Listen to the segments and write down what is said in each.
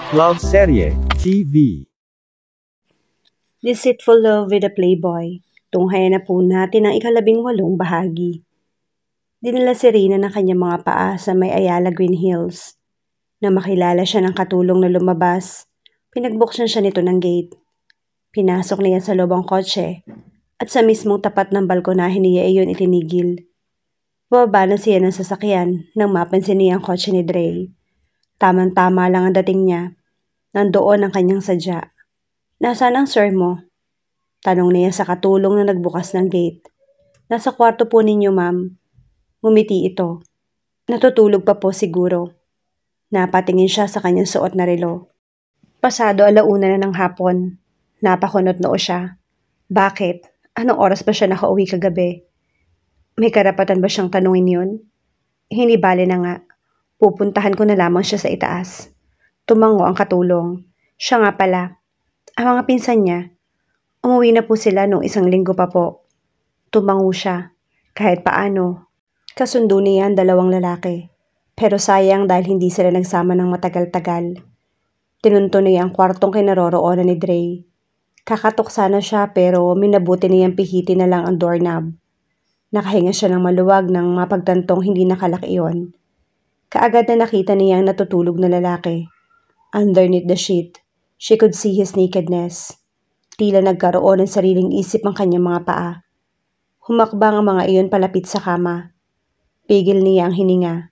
Love Serye TV. Deceitful Love with a Playboy. Tunghayan na po natin ang 18 bahagi. Dinala si Rina ng kanyang mga paa sa may Ayala Green Hills. Na makilala siya ng katulong na lumabas, pinagbuksan siya nito ng gate. Pinasok niya sa loob ang kotse at sa mismong tapat ng balkonahe niya iyon itinigil. Bababa na siya ng sasakyan nang mapansin niya ang kotse ni Dre. Tamang-tama lang ang dating niya. Nandoon ang kanyang sadya. "Nasaan ang sir mo?" Tanong niya sa katulong na nagbukas ng gate. "Nasa kwarto po ninyo, ma'am." Ngumiti ito. "Natutulog pa po siguro." Napatingin siya sa kanyang suot na relo. Pasado 1:00 na ng hapon. Napakunot noo siya. Bakit? Anong oras ba siya nakauwi kagabi? May karapatan ba siyang tanungin yun? Hindi bale na nga. Pupuntahan ko na lamang siya sa itaas. Tumango ang katulong. Siya nga pala. Ang mga pinsan niya. Umuwi na po sila nung 1 linggo pa po. Tumango siya. Kahit paano. Kasundo niya ang 2 lalaki. Pero sayang dahil hindi sila nagsama ng matagal-tagal. Tinunto niya ang kwartong kinaroroonan ni Dre. Kakatok sana siya pero minabuti niyang pihitin na lang ang doorknob. Nakahinga siya ng maluwag nang mapagtantong hindi nakalak iyon. Kaagad na nakita niyang natutulog na lalaki. Underneath the sheet, she could see his nakedness. Tila nagkaroon ng sariling isip ang kanyang mga paa. Humakbang ang mga iyon palapit sa kama. Pigil niya ang hininga.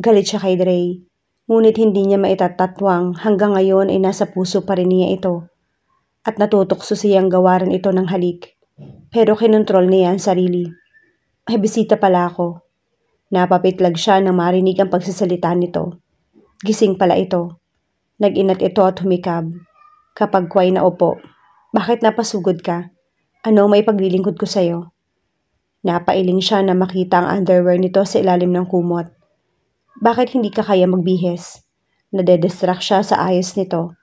Galit siya kay Dre. Ngunit hindi niya maitatatwang hanggang ngayon ay nasa puso pa rin niya ito. At natutokso siyang gawaran ito ng halik. Pero kinontrol niya ang sarili. "Ay, bisita pala ako." Napapitlag siya nang marinig ang pagsasalita nito. Gising pala ito. Nag-inat ito at humikab. Kapag kway na upo. "Bakit napasugod ka? Ano may paglilingkod ko sa'yo?" Napailing siya na makita ang underwear nito sa ilalim ng kumot. "Bakit hindi ka kaya magbihis?" Nadedistract siya sa ayos nito.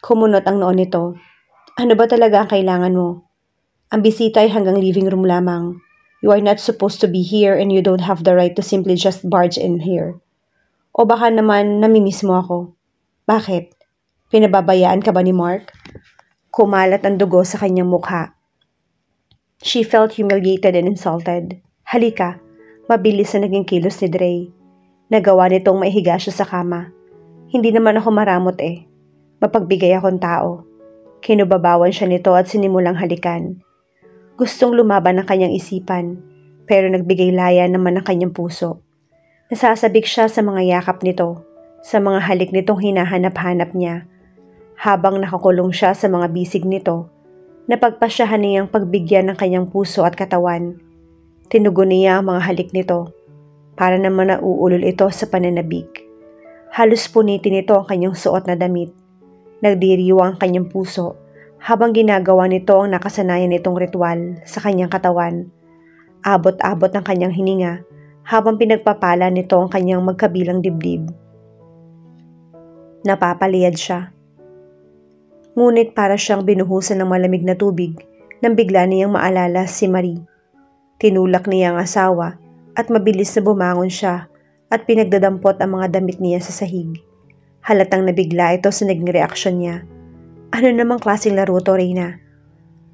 Kumunot ang noon nito. "Ano ba talaga ang kailangan mo? Ang bisita ay hanggang living room lamang. You are not supposed to be here and you don't have the right to simply just barge in here. O baka naman namimiss mo ako. Bakit? Pinababayaan ka ba ni Mark?" Kumalat ang dugo sa kanyang mukha. She felt humiliated and insulted. "Halika." Mabilis na naging kilos ni Dre. Nagawa nitong maihiga siya sa kama. "Hindi naman ako maramot eh. Mapagbigay akong tao." Kinubabawan siya nito at sinimulang halikan. Gustong lumaban ang kanyang isipan, pero nagbigay laya naman ang kanyang puso. Nasasabik siya sa mga yakap nito, sa mga halik nitong hinahanap-hanap niya. Habang nakakulong siya sa mga bisig nito, napagpasyahan niyang pagbigyan ng kanyang puso at katawan. Tinugon niya ang mga halik nito, para naman nauulol ito sa pananabik. Halos punitin nito ang kanyang suot na damit. Nagdiriwang ang kanyang puso habang ginagawa nito ang nakasanayan nitong ritual sa kanyang katawan. Abot-abot ang kanyang hininga habang pinagpapala nito ang kanyang magkabilang dibdib. Napapaliyad siya. Ngunit para siyang binuhusan ng malamig na tubig nang bigla niyang maalala si Marie. Tinulak niya ang asawa at mabilis na bumangon siya at pinagdadampot ang mga damit niya sa sahig. Halatang nabigla ito sa naging reaksyon niya. "Ano namang klaseng laro to, Reyna?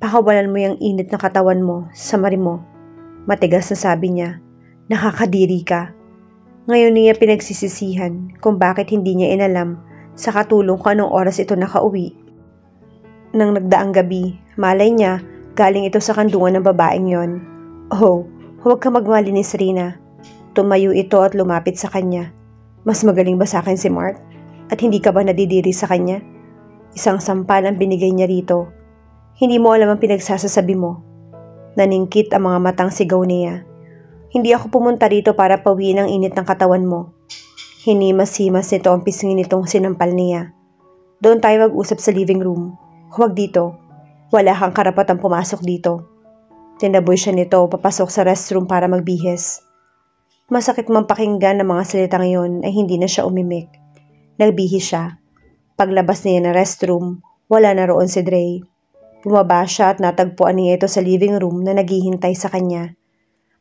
Pakawalan mo yung init na katawan mo sa Marie mo." Matigas na sabi niya. "Nakakadiri ka." Ngayon niya pinagsisisihan kung bakit hindi niya inalam sa katulong ko anong oras ito nakauwi. Nang nagdaang gabi, malay niya, galing ito sa kandungan ng babaeng yon. "Oh, huwag ka magmalinis, Rina." Tumayo ito at lumapit sa kanya. "Mas magaling ba sa akin si Mark? At hindi ka ba nadidiri sa kanya?" Isang sampal ang binigay niya rito. "Hindi mo alam ang pinagsasasabi mo." Naningkit ang mga matang sigaw niya. "Hindi ako pumunta rito para pawiin ang init ng katawan mo." Hinimas-himas nito ang pisngi nitong sinampal niya. "Doon tayo mag-usap sa living room. Huwag dito. Wala kang karapatang pumasok dito." Tinaboy siya nito papasok sa restroom para magbihis. Masakit man pakinggan ng mga salitang iyon ay hindi na siya umimik. Nagbihis siya. Paglabas niya ng restroom, wala na roon si Dre. Bumaba siya at natagpuan niya ito sa living room na naghihintay sa kanya.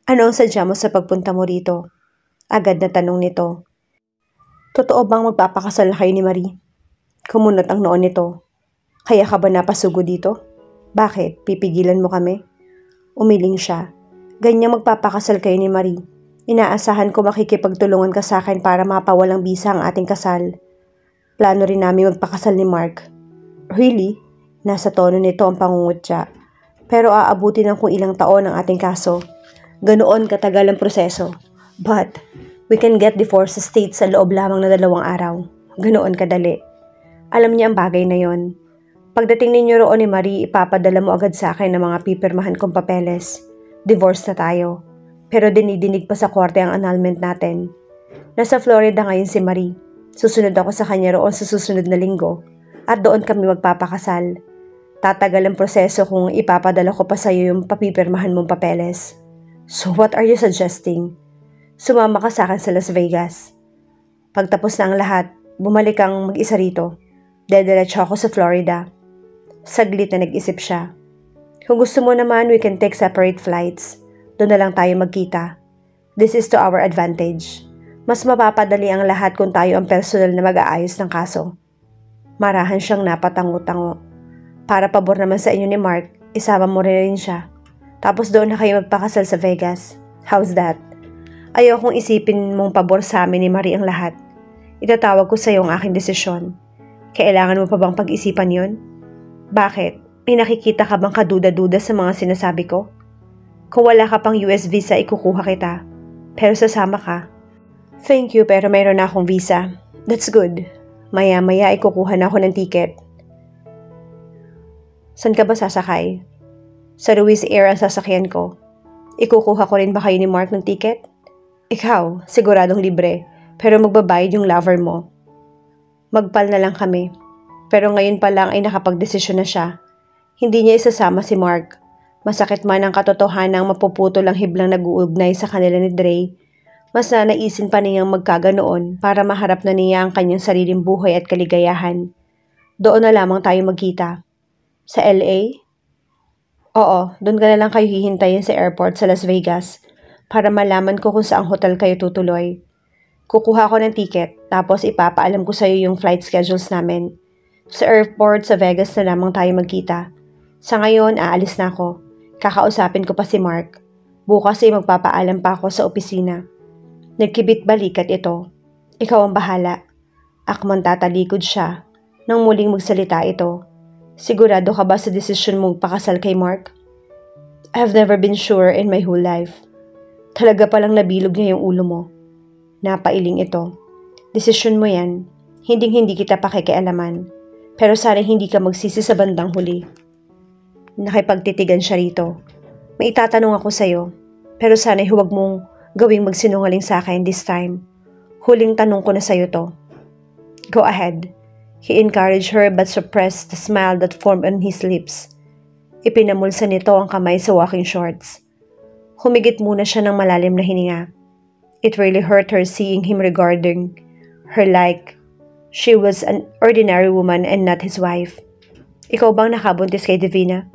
"Ano ang sadya mo sa pagpunta mo rito?" Agad na tanong nito. "Totoo bang magpapakasal kayo ni Marie?" Kumunot ang noon nito. Kaya ka ba napasugo dito? Bakit? Pipigilan mo kami? Umiling siya. Ganyang magpapakasal kayo ni Marie. Inaasahan ko makikipagtulungan ka sa akin para mapawalang bisa ang ating kasal. Plano rin namin magpakasal ni Mark. Really? Nasa tono nito ang pangungutya. Pero aabutin ng kung ilang taon ang ating kaso. Ganoon katagal ang proseso. But, we can get divorce sa state sa loob lamang na 2 araw. Ganoon kadali. Alam niya ang bagay na yon. Pagdating ninyo roon ni Marie, ipapadala mo agad sa akin ng mga pipirmahan kong papeles. Divorce na tayo. Pero dinidinig pa sa korte ang annulment natin. Nasa Florida ngayon si Marie. Susunod ako sa kanya roon sa susunod na linggo. At doon kami magpapakasal. Tatagal ang proseso kung ipapadala ko pa sa iyo yung papipirmahan mong papeles. So what are you suggesting? Sumama ka sa akin sa Las Vegas. Pagtapos na ang lahat, bumalik kang mag-isa rito. Dediretso ako sa Florida. Saglit na nag-isip siya. Kung gusto mo naman, we can take separate flights. Doon na lang tayo magkita. This is to our advantage. Mas mapapadali ang lahat kung tayo ang personal na mag-aayos ng kaso. Marahan siyang napatango-tango. Para pabor naman sa inyo ni Mark, isama mo rin siya. Tapos doon na kayo magpakasal sa Vegas. How's that? Ayokong isipin mong pabor sa amin ni Marie ang lahat. Itatawag ko sa iyo ang aking desisyon. Kailangan mo pa bang pag-isipan yon? Bakit? May nakikita ka bang kaduda-duda sa mga sinasabi ko? Kung wala ka pang US visa, ikukuha kita. Pero sasama ka. Thank you, pero mayroon na akong visa. That's good. Maya-maya ikukuha na ako ng ticket. San ka ba sasakay? Sa Ruiz Air ang sasakyan ko. Ikukuha ko rin ba kayo ni Mark ng ticket? Ikaw, siguradong libre, pero magbabayad yung lover mo. Magpal na lang kami. Pero ngayon pa lang ay nakapagdesisyon na siya. Hindi niya isasama si Mark. Masakit man ang katotohanang mapuputol ang hiblang nag-uugnay sa kanila ni Dre. Mas nanaisin pa niyang magkaganoon para maharap na niya ang kanyang sariling buhay at kaligayahan. Doon na lamang tayo magkita. Sa LA? Oo, doon ka na lang kayo hihintayin sa airport sa Las Vegas para malaman ko kung saang hotel kayo tutuloy. Kukuha ko ng ticket tapos ipapaalam ko sa iyo yung flight schedules namin. Sa airport sa Vegas na lamang tayo magkita. Sa ngayon, aalis na ako. Kakausapin ko pa si Mark. Bukas ay magpapaalam pa ako sa opisina. Nagkibit balikat ito. Ikaw ang bahala. Akmang tatalikod siya nang muling magsalita ito. Sigurado ka ba sa desisyon mong pakasal kay Mark? I've never been sure in my whole life. Talaga palang nabilog niya yung ulo mo. Napailing ito. Desisyon mo yan. Hinding-hindi kita pakikialaman. Pero sana hindi ka magsisi sa bandang huli. Nakipagtitigan siya rito. May itatanong ako sa'yo. Pero sana huwag mong gawing magsinungaling sa akin this time. Huling tanong ko na sa'yo to. Go ahead. He encouraged her but suppressed the smile that formed on his lips. Ipinamulsa nito ang kamay sa walking shorts. Humigit muna siya ng malalim na hininga. It really hurt her seeing him regarding her like she was an ordinary woman and not his wife. Ikaw bang nakabuntis kay Divina?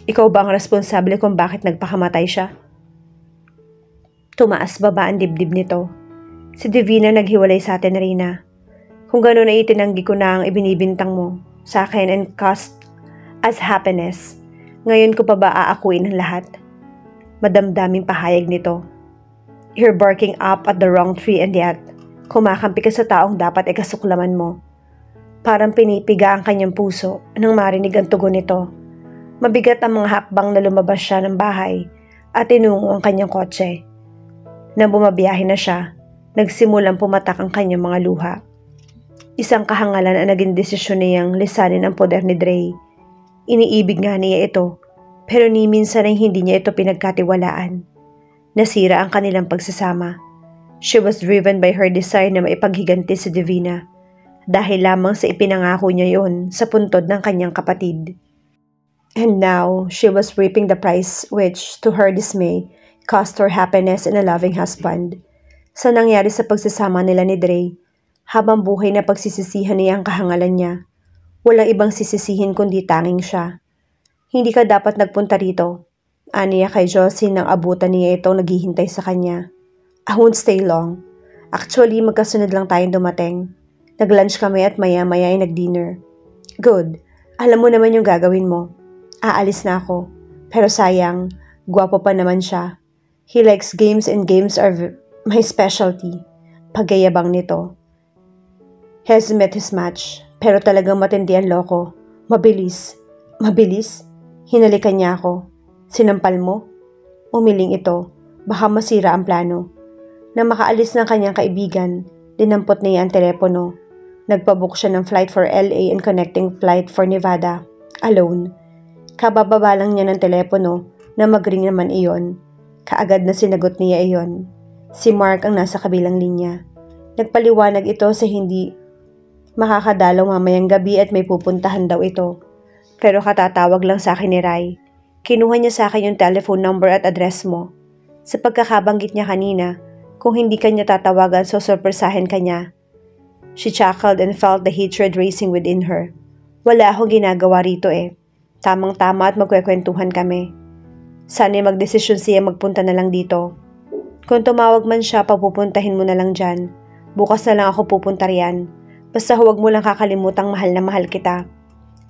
Ikaw bang responsable kung bakit nagpakamatay siya? Tumaas baba ang dibdib nito. Si Divina naghiwalay sa atin, Rina. Kung gano'n ay itinanggi ko na ang ibinibintang mo sa akin and cost as happiness, ngayon ko pa ba aakuin ang lahat? Madamdaming pahayag nito. You're barking up at the wrong tree and yet, kumakampi ka sa taong dapat ay kasuklaman mo. Parang pinipiga ang kanyang puso nang marinig ang tugon nito. Mabigat ang mga hakbang na lumabas siya ng bahay at tinungo ang kanyang kotse. Nang bumabiyahe na siya, nagsimulang pumatak ang kanyang mga luha. Isang kahangalan ang naging desisyon niyang lisanin ang poder ni Dre. Iniibig nga niya ito, pero ni minsan ay hindi niya ito pinagkatiwalaan. Nasira ang kanilang pagsasama. She was driven by her desire na maipaghiganti si Divina, dahil lamang sa ipinangako niya yon sa puntod ng kanyang kapatid. And now, she was reaping the price which, to her dismay, cost her happiness and a loving husband. Sa nangyari sa pagsasama nila ni Dre, habang buhay na pagsisisihan niya ang kahangalan niya. Walang ibang sisisihin kundi tanging siya. Hindi ka dapat nagpunta rito. Aniya kay Josie nang abutan niya itong naghihintay sa kanya. I won't stay long. Actually, magkasunod lang tayong dumating. Nag-lunch kami at maya-maya ay nag-dinner. Good. Alam mo naman yung gagawin mo. Aalis na ako. Pero sayang, gwapo pa naman siya. He likes games and games are my specialty. Pagyayabang nito. He has met his match, pero talagang matindi ang loko. Mabilis. Mabilis? Hinalikan niya ako. Sinampal mo? Umiling ito. Baka masira ang plano. Nang makaalis ng kanyang kaibigan, dinampot niya ang telepono. Nagpabook siya ng flight for LA and connecting flight for Nevada. Alone. Kabababa lang niya ng telepono na mag-ring naman iyon. Kaagad na sinagot niya iyon. Si Mark ang nasa kabilang linya. Nagpaliwanag ito sa hindi makakadalaw mamayang gabi at may pupuntahan daw ito. Pero katatawag lang sa akin ni Rai. Kinuha niya sa akin yung telephone number at address mo. Sa pagkakabanggit niya kanina, kung hindi kanya tatawagan so sorpresahin kanya. She chuckled and felt the hatred racing within her. Wala akong ginagawa rito eh. Tamang-tama at magkwekwentuhan kami. Sana'y magdesisyon siya magpunta na lang dito. Kung tumawag man siya, papupuntahin mo na lang dyan. Bukas na lang ako pupunta riyan. Basta huwag mo lang kakalimutang mahal na mahal kita.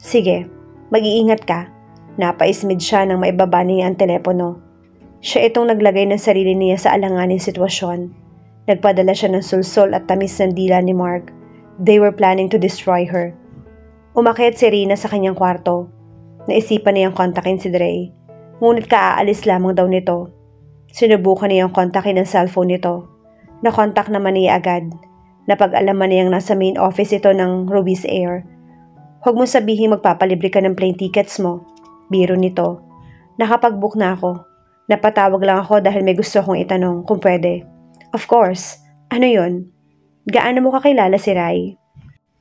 Sige, mag-iingat ka. Napaismid siya nang maibaba niya ang telepono. Siya itong naglagay ng sarili niya sa alanganing sitwasyon. Nagpadala siya ng sulsol at tamis ng dila ni Mark. They were planning to destroy her. Umakyat si Rina sa kanyang kwarto. Naisipan niyang kontakin si Dre. Ngunit kaaalis lamang daw nito. Sinubukan niyang kontakin ang cellphone nito. Nakontak naman niya agad. Napag-alaman niyang nasa main office ito ng Ruby's Air. Huwag mo sabihin magpapalibre ka ng plane tickets mo. Biro nito. Nakapag-book na ako. Napatawag lang ako dahil may gusto kong itanong kung pwede. Of course. Ano yun? Gaano mo kakilala si Rai?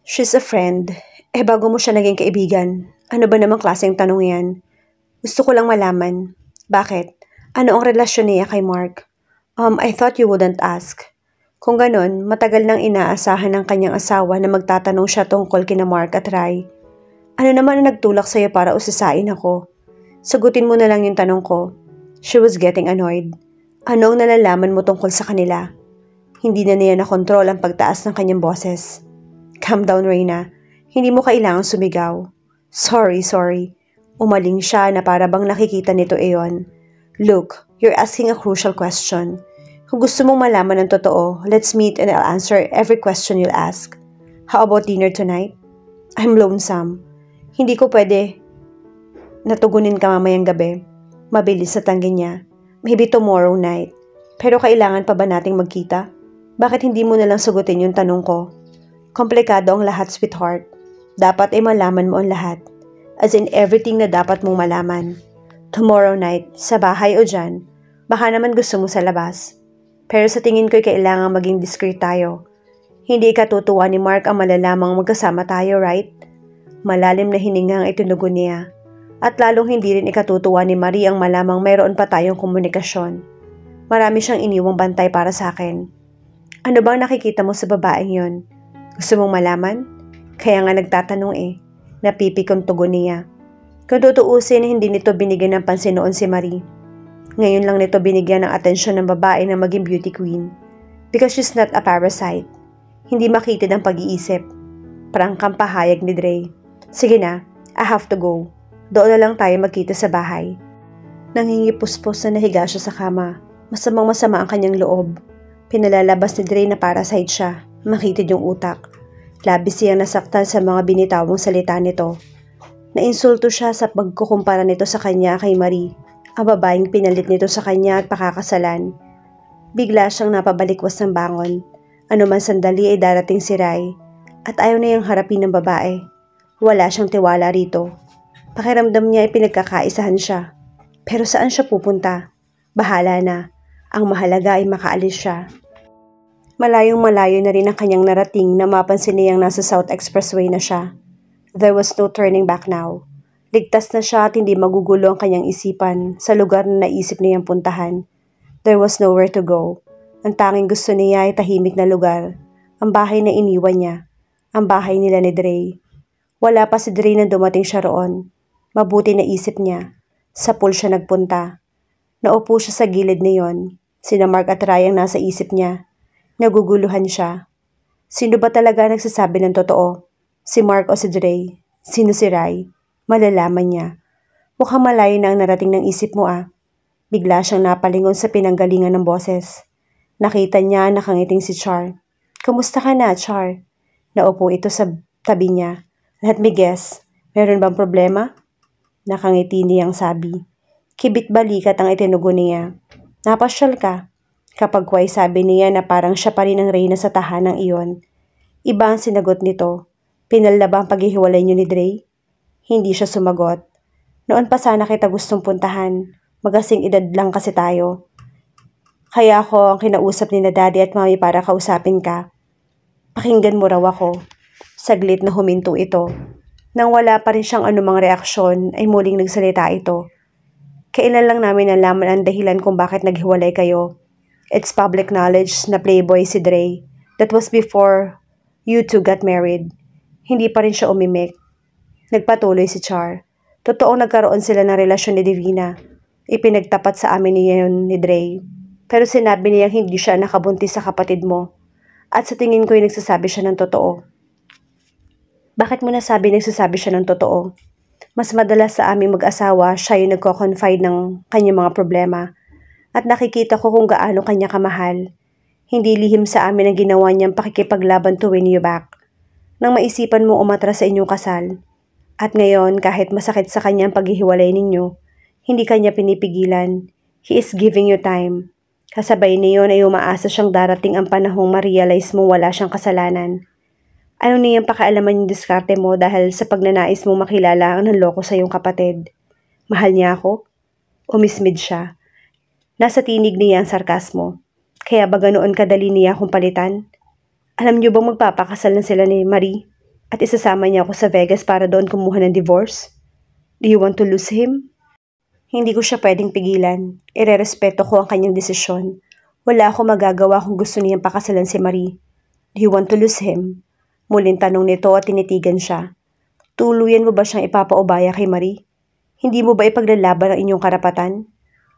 She's a friend. Bago mo siya naging kaibigan. Ano ba namang klaseng tanong yan? Gusto ko lang malaman. Bakit? Ano ang relasyon niya kay Mark? I thought you wouldn't ask. Kung ganon, matagal nang inaasahan ng kanyang asawa na magtatanong siya tungkol kina Mark at Rai. Ano naman ang nagtulak sa'yo para usisain ako? Sagutin mo na lang yung tanong ko. She was getting annoyed. Ano ang nalalaman mo tungkol sa kanila? Hindi na niya nakontrol ang pagtaas ng kanyang boses. Calm down, Reina. Hindi mo kailangang sumigaw. Sorry. Umaling siya na para bang nakikita nito iyon. Look, you're asking a crucial question. Kung gusto mong malaman ng totoo, let's meet and I'll answer every question you'll ask. How about dinner tonight? I'm lonesome. Hindi ko pwede natugunin ka mamayang gabi. Mabilis na tanggi niya. Maybe tomorrow night. Pero kailangan pa ba nating magkita? Bakit hindi mo nalang sagutin yung tanong ko? Komplikado ang lahat, sweetheart. Dapat ay malaman mo ang lahat. As in everything na dapat mong malaman. Tomorrow night, sa bahay o dyan, baka naman gusto mo sa labas. Pero sa tingin ko'y kailangan maging discreet tayo. Hindi katutuwa ni Mark ang malalamang magkasama tayo, right? Malalim na hininga ang itinugon niya. At lalong hindi rin ikatutuwa ni Marie ang malamang mayroon pa tayong komunikasyon. Marami siyang iniwang bantay para sa akin. Ano bang nakikita mo sa babaeng yon? Gusto mong malaman? Kaya nga nagtatanong eh. Napipikong tugon niya. Kung tutuusin, hindi nito binigyan ng pansin noon si Marie. Ngayon lang nito binigyan ng atensyon ng babae na maging beauty queen. Because she's not a parasite. Hindi makitid ang pag-iisip. Prangkang pahayag ni Dre. Sige na, I have to go. Doon na lang tayo magkita sa bahay. Nangingipuspos na nahiga siya sa kama. Masamang-masama ang kanyang loob. Pinalalabas ni Dre na parasite siya. Makitid yung utak. Labis siyang nasaktan sa mga binitawang salita nito. Nainsulto siya sa pagkukumpara nito sa kanya kay Marie. Ang babaeng pinalit nito sa kanya at pakakasalan. Bigla siyang napabalikwas ng bangon. Ano man sandali ay darating si Rai. At ayaw na yung harapin ng babae. Wala siyang tiwala rito. Pakiramdam niya ay pinagkakaisahan siya. Pero saan siya pupunta? Bahala na. Ang mahalaga ay makaalis siya. Malayong-malayo na rin ang kanyang narating na mapansin niyang nasa South Expressway na siya. There was no turning back now. Ligtas na siya at hindi magugulo ang kanyang isipan sa lugar na naisip niyang puntahan. There was nowhere to go. Ang tanging gusto niya ay tahimik na lugar. Ang bahay na iniwan niya. Ang bahay nila ni Dre. Wala pa si Dre nang dumating siya roon. Mabuti na isip niya. Sa pool siya nagpunta. Naupo siya sa gilid niyon. Sina Mark at Rai ang nasa isip niya. Naguguluhan siya. Sino ba talaga nagsasabi ng totoo? Si Mark o si Dre? Sino si Rai? Malalaman niya. Mukhang malayo na ang narating ng isip mo ah. Bigla siyang napalingon sa pinanggalingan ng boses. Nakita niya nakangiting si Char. Kumusta ka na, Char? Naupo ito sa tabi niya. Let me guess, meron bang problema? Nakangiti niyang sabi. Kibit balikat ang itinugon niya. Napasyal ka. Kapag kway sabi niya na parang siya pa rin ang reyna sa tahanang iyon. Iba ang sinagot nito. Pinalda ba ang paghihiwalay niyo ni Dre? Hindi siya sumagot. Noon pa sana kita gustong puntahan. Magasing edad lang kasi tayo. Kaya ako ang kinausap ni na daddy at mami para kausapin ka. Pakinggan mo raw ako. Saglit na huminto ito. Nang wala pa rin siyang anumang reaksyon ay muling nagsalita ito. Kailan lang namin nalaman ang dahilan kung bakit naghiwalay kayo. It's public knowledge na playboy si Dre. That was before you two got married. Hindi pa rin siya umimik. Nagpatuloy si Char. Totoong nagkaroon sila ng relasyon ni Divina. Ipinagtapat sa amin niya yun ni Dre. Pero sinabi niya hindi siya nakabuntis sa kapatid mo. At sa tingin ko ay nagsasabi siya ng totoo. Bakit mo nasabi nagsasabi siya ng totoo? Mas madalas sa aming mag-asawa, siya yung nagko-confide ng kanyang mga problema. At nakikita ko kung gaano kanya kamahal. Hindi lihim sa amin ang ginawa niyang pakikipaglaban to win you back. Nang maisipan mo umatras sa inyong kasal. At ngayon, kahit masakit sa kanyang paghihiwalay ninyo, hindi kanya pinipigilan. He is giving you time. Kasabay niyon ay umaasa siyang darating ang panahong ma-realize mo wala siyang kasalanan. Ayaw niyang pakialaman yung diskarte mo dahil sa pagnanais mong makilala ang nanloko sa iyong kapatid. Mahal niya ako? Umismid siya. Nasa tinig niya ang sarkasmo. Kaya ba ganoon kadali niya akong palitan? Alam niyo bang magpapakasal na sila ni Marie? At isasama niya ako sa Vegas para doon kumuha ng divorce? Do you want to lose him? Hindi ko siya pwedeng pigilan. Irerespeto ko ang kanyang desisyon. Wala akong magagawa kung gusto niyang pakasalan si Marie. Do you want to lose him? Muling tanong nito at tinitigan siya. Tuluyan mo ba siyang ipapaubaya kay Marie? Hindi mo ba ipaglalaban ang inyong karapatan?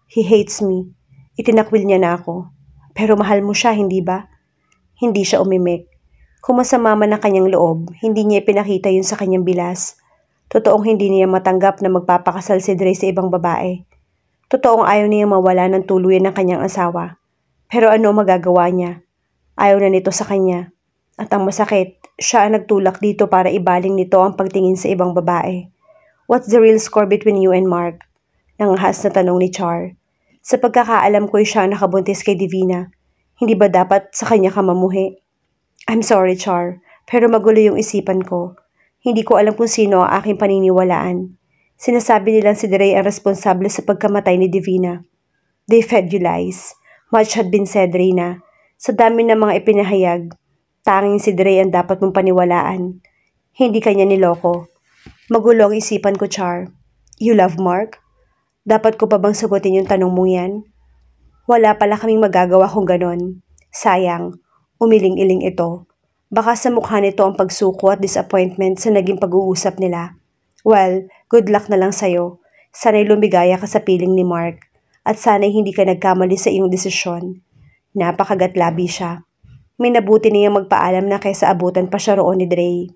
He hates me. Itinakwil niya na ako. Pero mahal mo siya, hindi ba? Hindi siya umimik. Kung masama man ang kanyang loob, hindi niya ipinakita yun sa kanyang bilas. Totoong hindi niya matanggap na magpapakasal si Dre sa ibang babae. Totoong ayaw niya mawala ng tuluyan ng kanyang asawa. Pero ano magagawa niya? Ayaw na nito sa kanya. At ang masakit, siya ang nagtulak dito para ibaling nito ang pagtingin sa ibang babae. What's the real score between you and Mark? Nangahas na tanong ni Char. Sa pagkakaalam ko'y siya nakabuntis kay Divina. Hindi ba dapat sa kanya ka mamuhi? I'm sorry, Char, pero magulo yung isipan ko. Hindi ko alam kung sino ang aking paniniwalaan. Sinasabi nilang si Dre ang responsable sa pagkamatay ni Divina. They fed you lies. Much had been said, Reyna. Sa dami ng mga ipinahayag, tanging si Dre ang dapat mong paniwalaan. Hindi kanya niloko. Magulo ang isipan ko, Char. You love Mark? Dapat ko pa bang sagutin yung tanong mo yan? Wala pala kaming magagawa kung ganon. Sayang, umiling-iling ito. Baka sa mukha nito ang pagsuko at disappointment sa naging pag-uusap nila. Well, good luck na lang sa'yo. Sana'y lumigaya ka sa piling ni Mark. At sana'y hindi ka nagkamali sa iyong desisyon. Napakagatlabi siya. May nabuti niyang magpaalam na kaysa abutan pa siya roon ni Dre.